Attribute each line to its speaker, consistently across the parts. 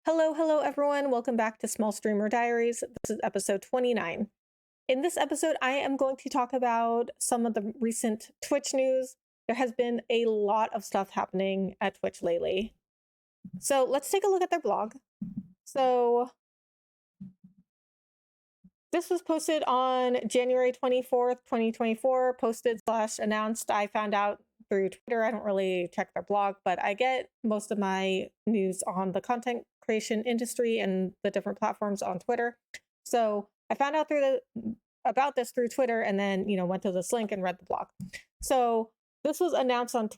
Speaker 1: Hello everyone. Welcome back to Small Streamer Diaries. This is episode 29. In this episode, I am going to talk about some of the recent Twitch news. There has been a lot of stuff happening at Twitch lately. So let's take a look at their blog. So this was posted on January 24th, 2024, posted/announced. I found out through Twitter. I don't really check their blog, but I get most of my news on the content creation industry and the different platforms on Twitter. So I found out about this through Twitter and then, went to this link and read the blog. So this was announced on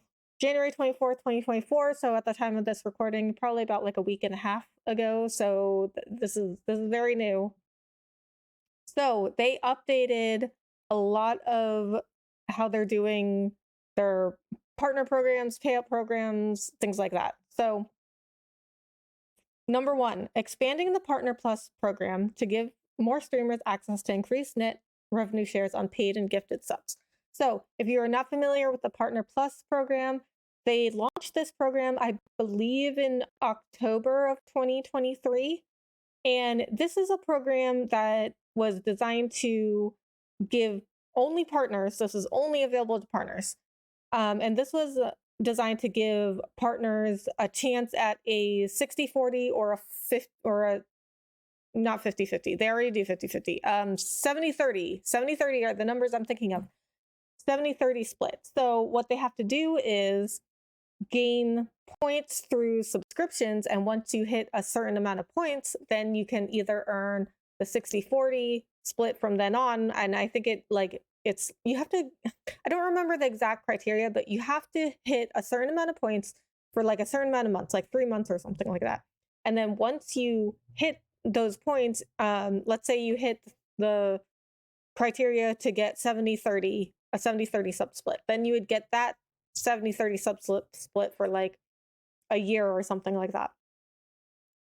Speaker 1: January 24th, 2024. So at the time of this recording, probably about like a week and a half ago. So this is very new. So they updated a lot of how they're doing their partner programs, payout programs, things like that. So number one, expanding the Partner Plus program to give more streamers access to increased net revenue shares on paid and gifted subs. So if you are not familiar with the Partner Plus program, they launched this program, I believe, in October of 2023. And this is a program that was designed to give only partners, this is only available to partners. And this was designed to give partners a chance at a 60-40 or a 50, or a not 50-50. They already do 50-50. 70-30. 70-30 are the numbers I'm thinking of. 70-30 split. So what they have to do is gain points through subscriptions, and once you hit a certain amount of points, then you can either earn the 60-40 split from then on. And I think you have to, I don't remember the exact criteria, but you have to hit a certain amount of points for like a certain amount of months, like 3 months or something like that. And then once you hit those points, let's say you hit the criteria to get 70-30, a 70-30 sub split, then you would get that 70-30 sub split for like a year or something like that.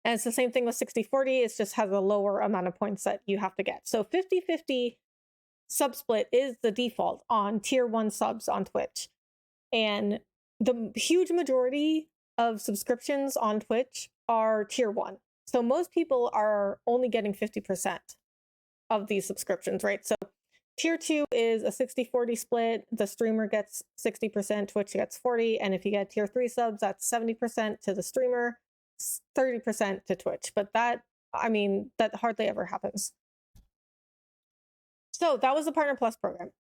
Speaker 1: And it's the same thing with 60-40. It just has a lower amount of points that you have to get. So 50-50 sub split is the default on tier 1 subs on Twitch. And the huge majority of subscriptions on Twitch are tier 1. So most people are only getting 50% of these subscriptions, right? So tier 2 is a 60-40 split. The streamer gets 60%, Twitch gets 40. And if you get tier 3 subs, that's 70% to the streamer, 30% to Twitch. But that hardly ever happens. So that was the Partner Plus program.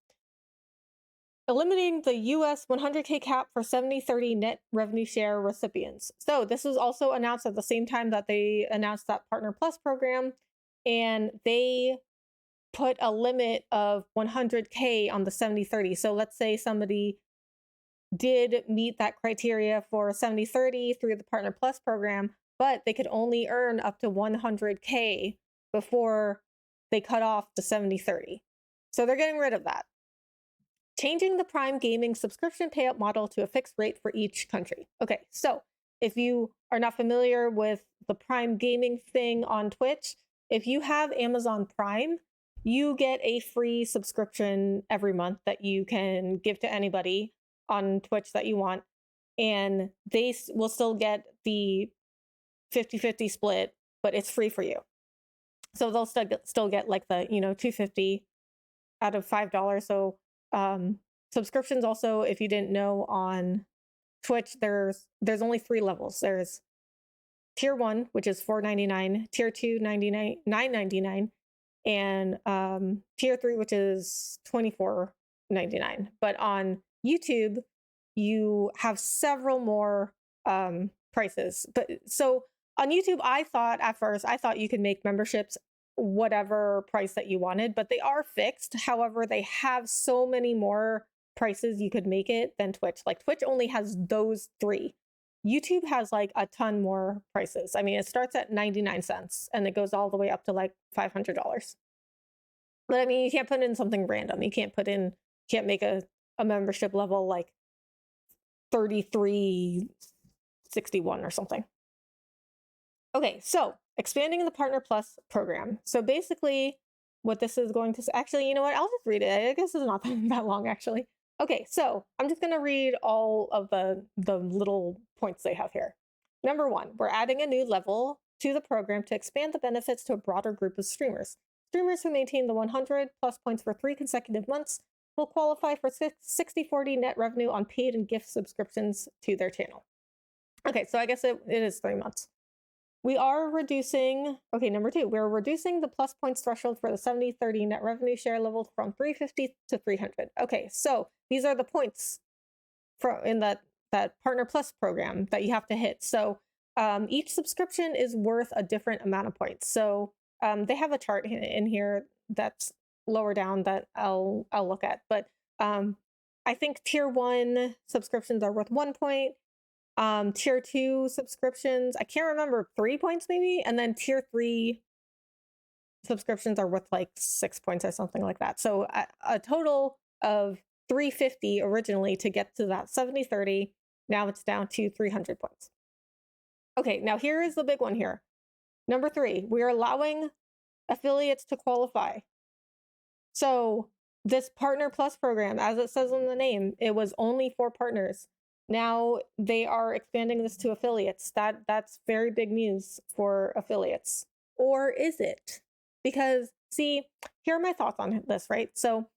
Speaker 1: Eliminating the US 100K cap for 70-30 net revenue share recipients. So this was also announced at the same time that they announced that Partner Plus program, and they put a limit of 100K on the 70-30. So let's say somebody did meet that criteria for 70-30 through the Partner Plus program, but they could only earn up to 100K before they cut off the 70-30. So they're getting rid of that. Changing the Prime Gaming subscription payout model to a fixed rate for each country. Okay, so if you are not familiar with the Prime Gaming thing on Twitch, if you have Amazon Prime, you get a free subscription every month that you can give to anybody on Twitch that you want. And they will still get the 50-50 split, but it's free for you. So they'll still get like the, $2.50 out of $5. So subscriptions also, if you didn't know, on Twitch, there's only 3 levels. There's tier 1, which is $4.99, tier 2, $9.99, and tier 3, which is $24.99. But on YouTube, you have several more prices. But so on YouTube, I thought you could make memberships whatever price that you wanted, but they are fixed. However, they have so many more prices you could make it than Twitch. Like Twitch only has those 3. YouTube has like a ton more prices. I mean, it starts at 99 cents and it goes all the way up to like $500. But I mean, you can't put in something random. You can't make a membership level like 33.61 or something. Okay, so expanding the Partner Plus program. So basically what this is going to say, actually, you know what? I'll just read it. I guess it's not that long, actually. Okay, so I'm just going to read all of the little points they have here. Number 1, we're adding a new level to the program to expand the benefits to a broader group of streamers. Streamers who maintain the 100 plus points for 3 consecutive months will qualify for 60/40 net revenue on paid and gift subscriptions to their channel. Okay, so I guess it is 3 months. We are reducing, okay, number 2, we're reducing the plus points threshold for the 70/30 net revenue share level from 350 to 300. Okay, so these are the points in that Partner Plus program that you have to hit. So each subscription is worth a different amount of points. So they have a chart in here that's lower down that I'll look at. But I think tier 1 subscriptions are worth 1 point. Tier 2 subscriptions, I can't remember, 3 points maybe. And then tier 3 subscriptions are worth like 6 points or something like that. So a total of 350 originally to get to that 70/30. Now it's down to 300 points. Okay, now here is the big one here. Number 3, we're allowing affiliates to qualify. So this Partner Plus program, as it says in the name, it was only for partners. Now they are expanding this to affiliates. That's very big news for affiliates. Or is it? Because, see, here are my thoughts on this, right? So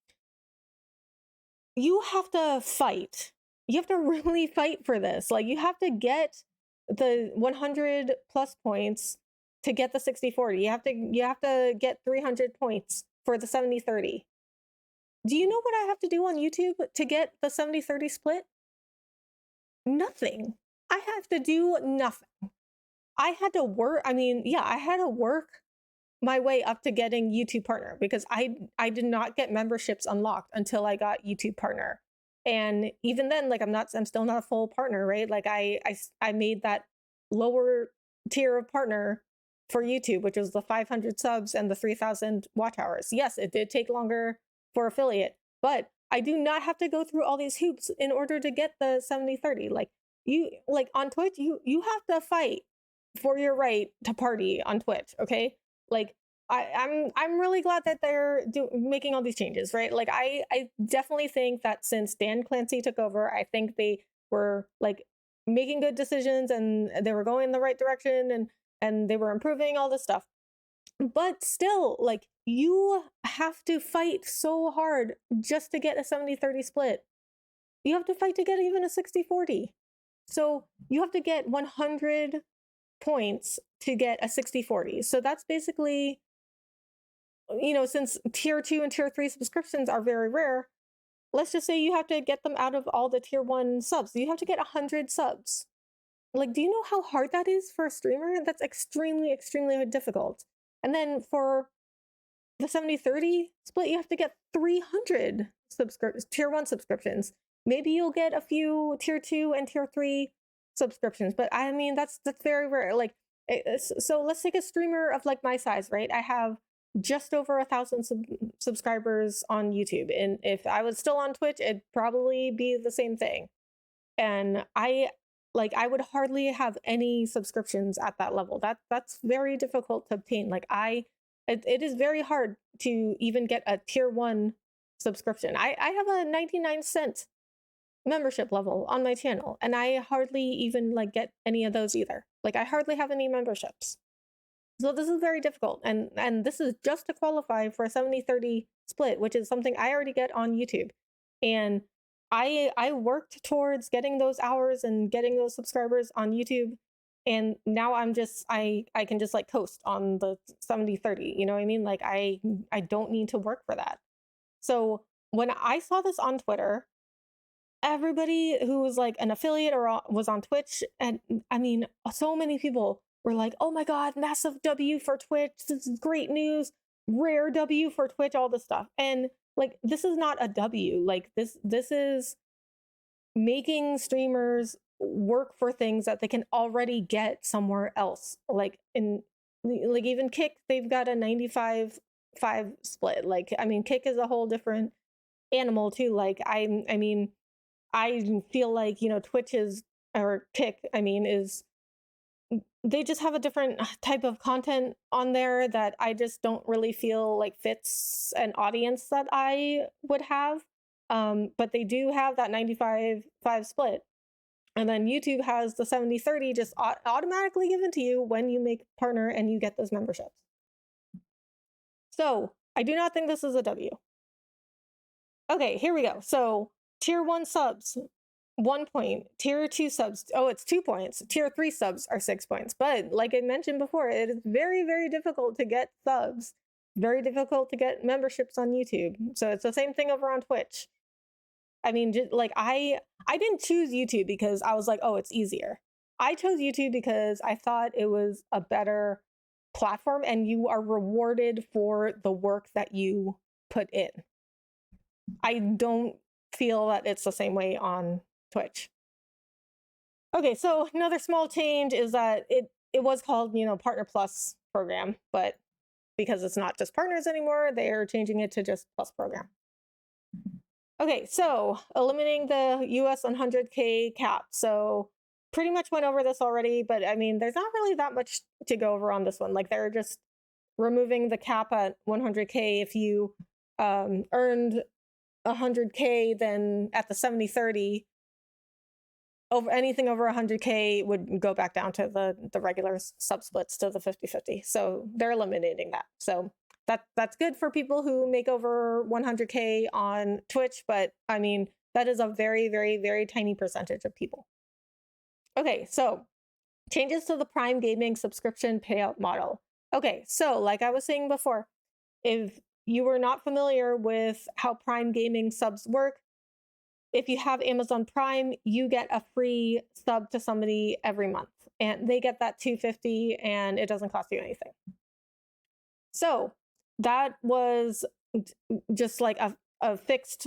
Speaker 1: you have to fight. You have to really fight for this. Like, you have to get the 100 plus points to get the 60/40. You have to get 300 points for the 70/30. Do you know what I have to do on YouTube to get the 70/30 split? Nothing. I have to do nothing. I had to work. I mean, yeah, I had to work my way up to getting YouTube Partner because I did not get memberships unlocked until I got YouTube Partner. And even then, like, I'm still not a full partner, right? Like I made that lower tier of partner for YouTube, which was the 500 subs and the 3,000 watch hours. Yes, it did take longer for affiliate, but I do not have to go through all these hoops in order to get the 70/30. Like on Twitch, you have to fight for your right to party on Twitch, okay? Like I'm really glad that they're making all these changes, right? Like I definitely think that since Dan Clancy took over, I think they were like making good decisions and they were going in the right direction and they were improving all this stuff. But still, like, you have to fight so hard just to get a 70/30 split. You have to fight to get even a 60/40. So you have to get 100 points to get a 60/40. So that's basically, since tier 2 and tier 3 subscriptions are very rare, let's just say you have to get them out of all the tier 1 subs. You have to get 100 subs. Like, do you know how hard that is for a streamer? That's extremely, extremely difficult. And then for the 70/30 split, you have to get 300 tier 1 subscriptions. Maybe you'll get a few tier 2 and tier 3 subscriptions, but I mean, that's very rare. Like, so let's take a streamer of like my size, right? I have just over 1,000 subscribers on YouTube. And if I was still on Twitch, it'd probably be the same thing. And I would hardly have any subscriptions at that level. That's very difficult to obtain. Like it is very hard to even get a tier 1 subscription. I have a 99-cent membership level on my channel, and I hardly even like get any of those either. Like I hardly have any memberships. So this is very difficult. And this is just to qualify for a 70/30 split, which is something I already get on YouTube. And I worked towards getting those hours and getting those subscribers on YouTube. And now I can just like coast on the 70/30. You know what I mean? Like I don't need to work for that. So when I saw this on Twitter, everybody who was like an affiliate or was on Twitch, and I mean, so many people were like, oh my God, massive W for Twitch. This is great news. Rare W for Twitch, all this stuff. And like, this is not a W. Like this is making streamers work for things that they can already get somewhere else. Like even Kick, they've got a 95/5 split. Like, I mean, Kick is a whole different animal too. Like I mean, I feel like, Twitch or Kick, they just have a different type of content on there that I just don't really feel like fits an audience that I would have. But they do have that 95/5 split. And then YouTube has the 70/30 just automatically given to you when you make partner and you get those memberships. So I do not think this is a W. Okay, here we go. So tier 1 subs, 1 point. Tier 2 subs, oh, it's 2 points. Tier 3 subs are 6 points. But like I mentioned before, it is very, very difficult to get subs. Very difficult to get memberships on YouTube. So it's the same thing over on Twitch. I mean, just, like I didn't choose YouTube because I was like, oh, it's easier. I chose YouTube because I thought it was a better platform and you are rewarded for the work that you put in. I don't feel that it's the same way on Twitch. Okay, so another small change is that it was called, Partner Plus program, but because it's not just partners anymore, they're changing it to just Plus program. Okay, so eliminating the US 100K cap. So pretty much went over this already, but I mean, there's not really that much to go over on this one. Like they're just removing the cap at 100K. If you earned 100K, then at the 70/30, over anything over 100K would go back down to the regular sub splits to the 50/50. So they're eliminating that. So that's good for people who make over 100K on Twitch, but I mean, that is a very, very, very tiny percentage of people. Okay, so changes to the Prime Gaming subscription payout model. Okay, so like I was saying before, if you were not familiar with how Prime Gaming subs work, if you have Amazon Prime, you get a free sub to somebody every month, and they get that $2.50, and it doesn't cost you anything. So that was just like a fixed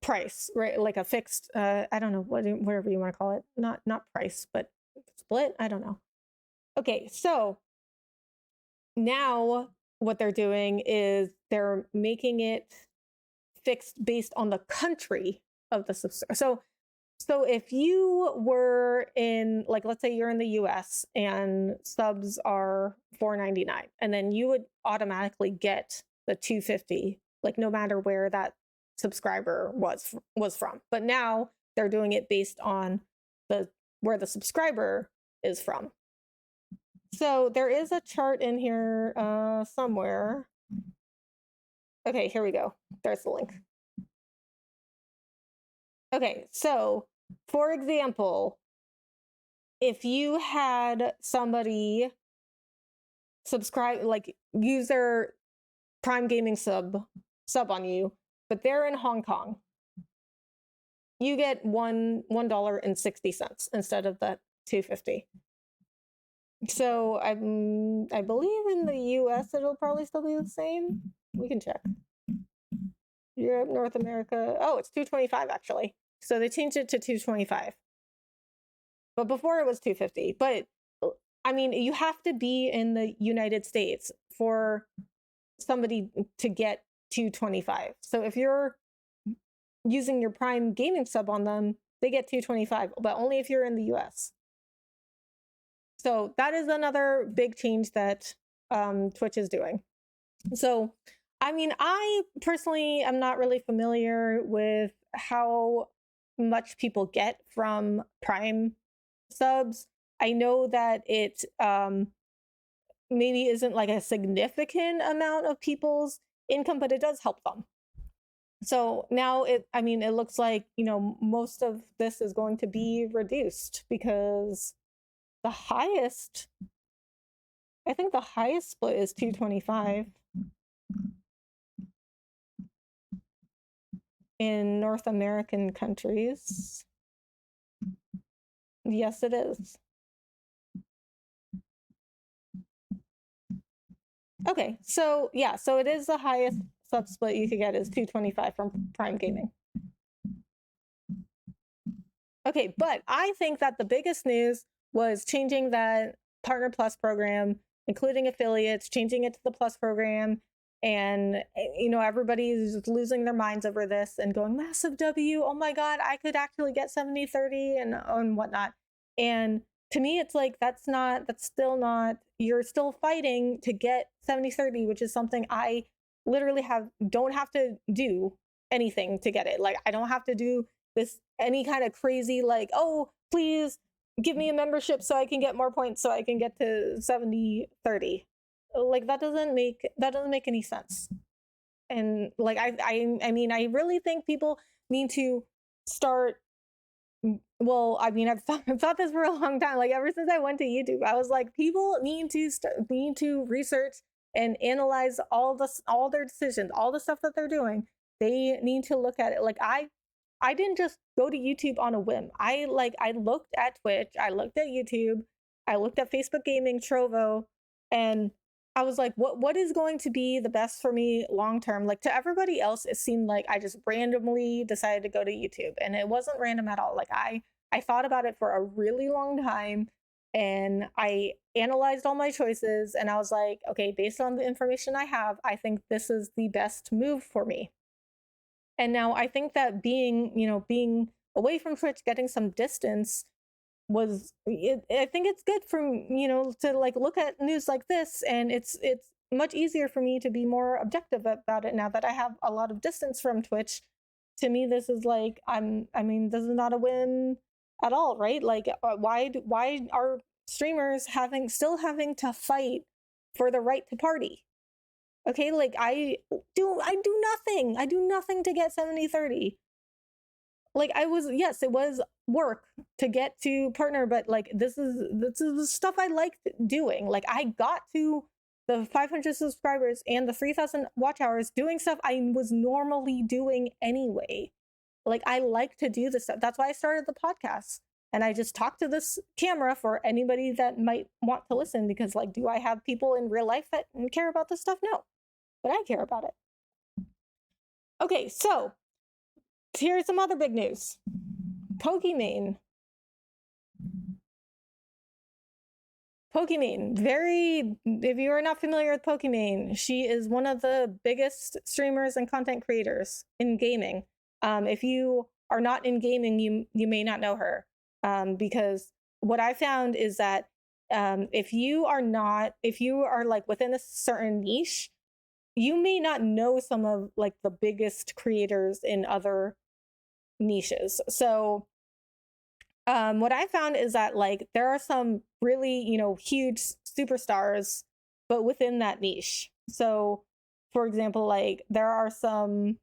Speaker 1: price, right? Like a fixed, I don't know, whatever you want to call it. Not price, but split. I don't know. Okay, so now what they're doing is they're making it fixed based on the country of the subscriber. So if you were in, like, let's say you're in the US and subs are $4.99, and then you would automatically get the $2.50, like no matter where that subscriber was from. But now they're doing it based on where the subscriber is from. So there is a chart in here somewhere. Okay, here we go. There's the link. Okay, so for example, if you had somebody subscribe, like use their Prime Gaming sub on you, but they're in Hong Kong, you get $1.60 instead of that $2.50. So I believe in the US it'll probably still be the same. We can check. Europe, North America. Oh, it's $2.25 actually. So they changed it to $2.25. But before it was $2.50. But I mean, you have to be in the United States for somebody to get $2.25. So if you're using your Prime Gaming sub on them, they get $2.25, but only if you're in the US. So that is another big change that Twitch is doing. So, I mean, I personally am not really familiar with how much people get from Prime subs. I know that it maybe isn't like a significant amount of people's income, but it does help them. So now it looks like, most of this is going to be reduced because the highest split is $2.25 in North American countries. Yes, it is. Okay, so yeah, so it is the highest sub split you could get is $2.25 from Prime Gaming. Okay, but I think that the biggest news was changing that Partner Plus program, including affiliates, changing it to the Plus program. And, everybody's losing their minds over this and going, massive W, oh my God, I could actually get 70/30 and whatnot. And to me, it's like, you're still fighting to get 70/30, which is something I literally don't have to do anything to get it. Like, I don't have to do this any kind of crazy, like, oh, please give me a membership so I can get more points so I can get to 70-30. Like that doesn't make any sense. And like I mean, I really think people need to start. Well, I mean, I've thought this for a long time. Like ever since I went to YouTube, I was like, people need to research and analyze all their decisions, all the stuff that they're doing. They need to look at it. Like I didn't just go to YouTube on a whim. I looked at Twitch, I looked at YouTube, I looked at Facebook Gaming, Trovo, and I was like, what is going to be the best for me long term? Like to everybody else, it seemed like I just randomly decided to go to YouTube, and it wasn't random at all. Like I thought about it for a really long time, and I analyzed all my choices, and I was like, okay, based on the information I have, I think this is the best move for me. And now I think that being away from Twitch, getting some distance I think it's good for to like look at news like this, and it's much easier for me to be more objective about it now that I have a lot of distance from Twitch. To me, this is like I mean, this is not a win at all, right? Like why are streamers still having to fight for the right to party? Okay, like I do nothing. I do nothing to get 70-30. Like yes, it was work to get to partner, but like this is the stuff I liked doing. Like I got to the 500 subscribers and the 3,000 watch hours doing stuff I was normally doing anyway. Like I like to do this stuff. That's why I started the podcast. And I just talk to this camera for anybody that might want to listen, because like, do I have people in real life that care about this stuff? No, but I care about it. Okay, so here's some other big news. Pokimane, if you are not familiar with Pokimane, she is one of the biggest streamers and content creators in gaming. If you are not in gaming, you may not know her, because what I found is that if you are like within a certain niche, you may not know some of like the biggest creators in other niches. What I found is that like there are some really, huge superstars, but within that niche. So for example, like there are some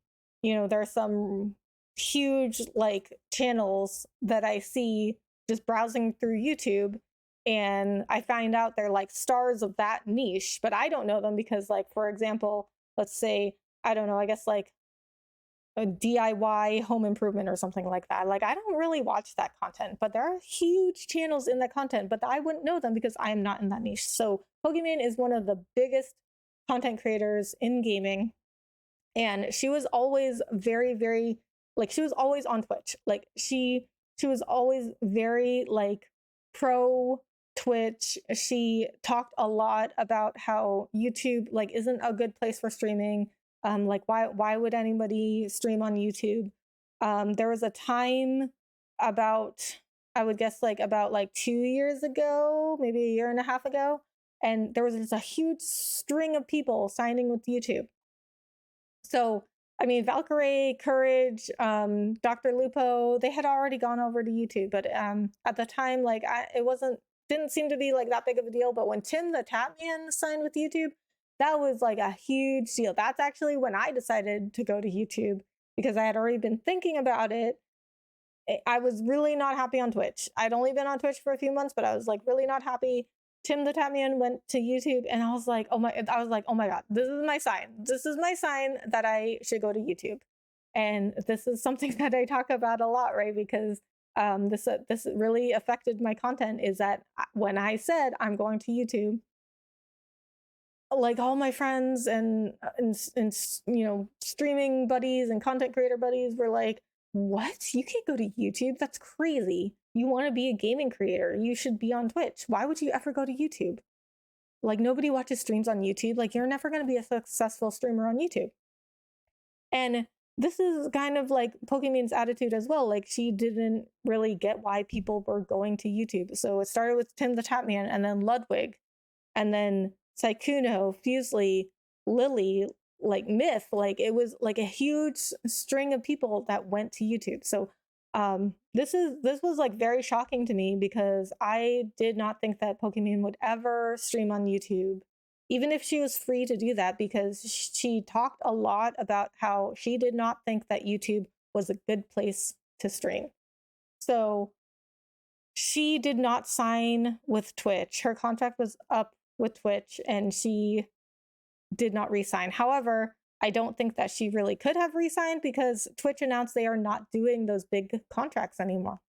Speaker 1: huge like channels that I see just browsing through YouTube, and I find out they're like stars of that niche, but I don't know them because, like, for example, let's say, I don't know, I guess like a DIY home improvement or something like that. Like I don't really watch that content, but there are huge channels in that content, but I wouldn't know them because I am not in that niche. So Pokimane is one of the biggest content creators in gaming, and she was always very, very, like, she was always on Twitch. Like she was always very like pro Twitch. She talked a lot about how YouTube like isn't a good place for streaming. Like why would anybody stream on YouTube? There was a time about, I would guess like about like 2 years ago, maybe a year and a half ago, and there was just a huge string of people signing with YouTube. So I mean, Valkyrie, Courage, Dr. Lupo, they had already gone over to YouTube, but at the time, like didn't seem to be like that big of a deal. But when Tim the Tatman signed with YouTube, that was like a huge deal. That's actually when I decided to go to YouTube, because I had already been thinking about it. I was really not happy on Twitch. I'd only been on Twitch for a few months, but I was like really not happy. Tim the Tatman went to YouTube, and I was like, oh my God, this is my sign. This is my sign that I should go to YouTube. And this is something that I talk about a lot, right? Because this really affected my content, is that when I said I'm going to YouTube, like all my friends and streaming buddies and content creator buddies were like, what? You can't go to YouTube? That's crazy. You want to be a gaming creator, you should be on Twitch. Why would you ever go to YouTube? Like nobody watches streams on YouTube. Like you're never going to be a successful streamer on YouTube. And this is kind of like Pokimane's attitude as well. Like she didn't really get why people were going to YouTube. So it started with Tim the Tatman, and then Ludwig, and then Saikuno, Fusely, Lily, like Myth. Like it was like a huge string of people that went to YouTube. So This was like very shocking to me because I did not think that Pokimane would ever stream on YouTube, even if she was free to do that, because she talked a lot about how she did not think that YouTube was a good place to stream. So she did not sign with Twitch. Her contract was up with Twitch and she did not resign. However, I don't think that she really could have resigned because Twitch announced they are not doing those big contracts anymore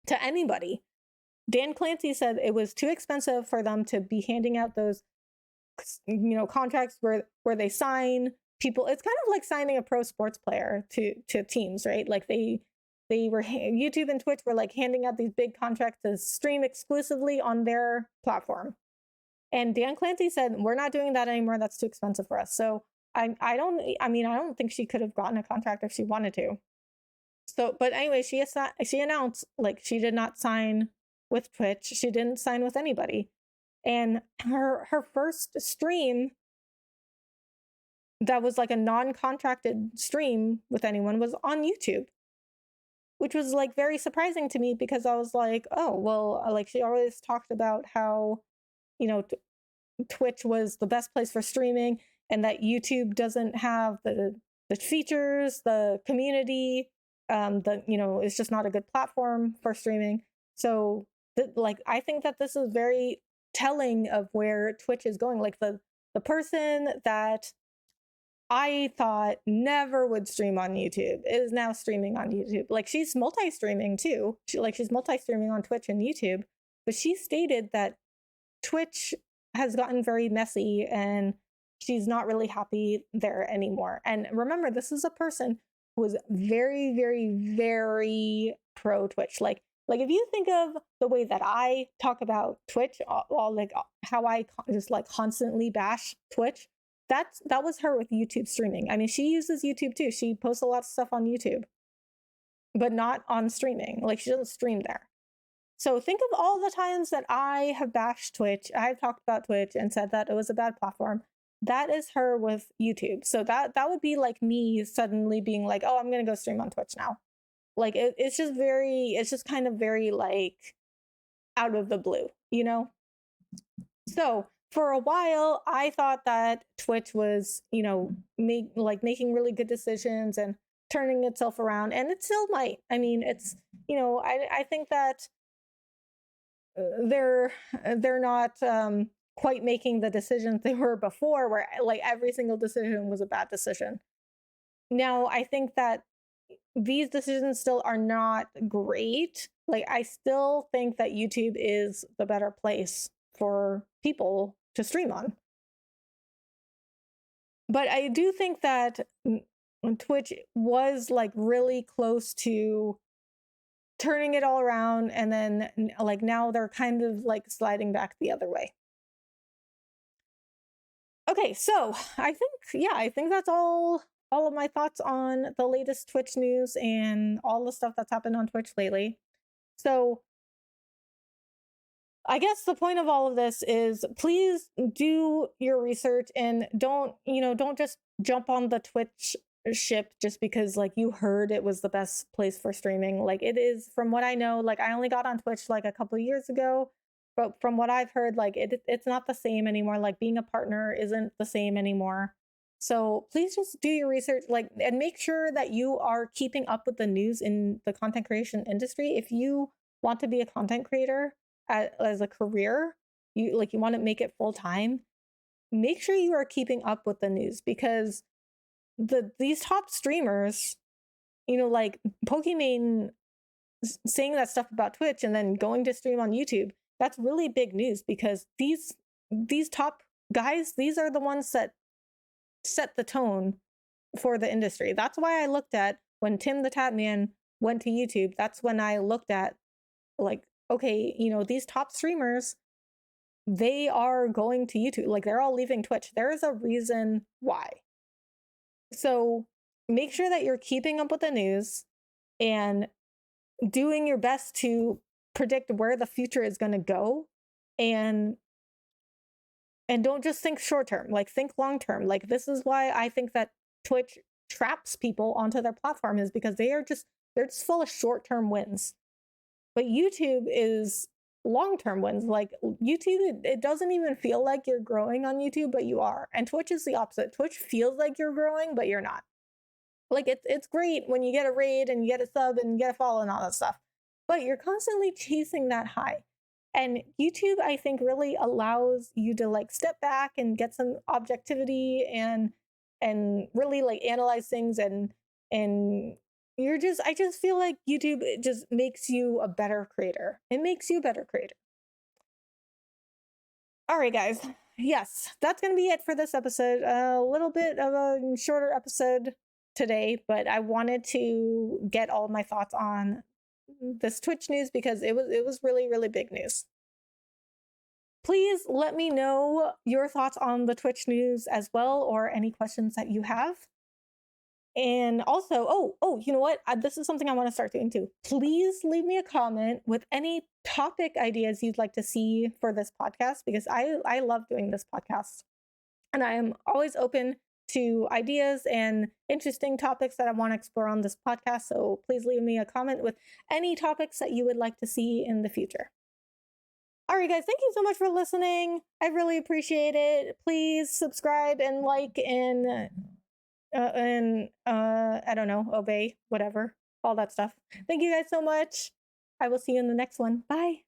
Speaker 1: to anybody. Dan Clancy said it was too expensive for them to be handing out those, contracts where they sign people. It's kind of like signing a pro sports player to teams, right? Like they were, YouTube and Twitch were like handing out these big contracts to stream exclusively on their platform. And Dan Clancy said, we're not doing that anymore. That's too expensive for us. So I don't think she could have gotten a contract if she wanted to. So, but anyway, she announced like she did not sign with Twitch. She didn't sign with anybody. And her first stream that was like a non-contracted stream with anyone was on YouTube, which was like very surprising to me because I was like, oh, well, like she always talked about how, Twitch was the best place for streaming and that YouTube doesn't have the features, the community, it's just not a good platform for streaming. So I think that this is very telling of where Twitch is going. Like the person that I thought never would stream on YouTube is now streaming on YouTube. Like she's multi-streaming too. She's multi-streaming on Twitch and YouTube, but she stated that Twitch has gotten very messy and she's not really happy there anymore. And remember, this is a person who was very, very, very pro Twitch. Like if you think of the way that I talk about Twitch, like how I just like constantly bash Twitch, that was her with YouTube streaming. I mean, she uses YouTube too. She posts a lot of stuff on YouTube, but not on streaming. Like she doesn't stream there. So think of all the times that I have bashed Twitch. I've talked about Twitch and said that it was a bad platform. That is her with YouTube. So that would be like me suddenly being like, oh, I'm going to go stream on Twitch now. Like it's just kind of very like out of the blue, So for a while, I thought that Twitch was, making really good decisions and turning itself around, and it still might. I mean, it's, I think that they're not quite making the decisions they were before, where like every single decision was a bad decision. Now, I think that these decisions still are not great. Like I still think that YouTube is the better place for people to stream on. But I do think that Twitch was like really close to turning it all around, and then like now they're kind of like sliding back the other way. Okay, so I think that's all of my thoughts on the latest Twitch news and all the stuff that's happened on Twitch lately. So I guess the point of all of this is please do your research and don't just jump on the Twitch ship just because like you heard it was the best place for streaming. Like it is, from what I know, like I only got on Twitch like a couple of years ago, but from what I've heard, like it's not the same anymore. Like being a partner isn't the same anymore. So please just do your research, like, and make sure that you are keeping up with the news in the content creation industry. If you want to be a content creator as a career, you want to make it full time, make sure you are keeping up with the news, because these top streamers, like Pokimane saying that stuff about Twitch and then going to stream on YouTube, that's really big news, because these top guys, these are the ones that set the tone for the industry. That's why I looked at when Tim the Tatman went to YouTube. That's when I looked at like, okay, these top streamers, they are going to YouTube. Like they're all leaving Twitch. There is a reason why. So make sure that you're keeping up with the news and doing your best to predict where the future is going to go, and don't just think short term, like think long term. Like this is why I think that Twitch traps people onto their platform, is because they're They're just full of short-term wins. But YouTube is long-term wins. Like YouTube, it doesn't even feel like you're growing on YouTube, but you are. And Twitch is the opposite. Twitch feels like you're growing, but you're not. Like it's great when you get a raid and you get a sub and you get a follow and all that stuff, but you're constantly chasing that high. And YouTube, I think, really allows you to like step back and get some objectivity and really like analyze things and I just feel like YouTube, it just makes you a better creator. It makes you a better creator. All right, guys. Yes, that's going to be it for this episode. A little bit of a shorter episode today, but I wanted to get all my thoughts on this Twitch news because it was really, really big news. Please let me know your thoughts on the Twitch news as well, or any questions that you have. And also, you know what? This is something I want to start doing too. Please leave me a comment with any topic ideas you'd like to see for this podcast, because I love doing this podcast. And I am always open to ideas and interesting topics that I want to explore on this podcast. So please leave me a comment with any topics that you would like to see in the future. All right, guys, thank you so much for listening. I really appreciate it. Please subscribe and like and I don't know, obey, whatever, all that stuff. Thank you guys so much. I will see you in the next one. Bye.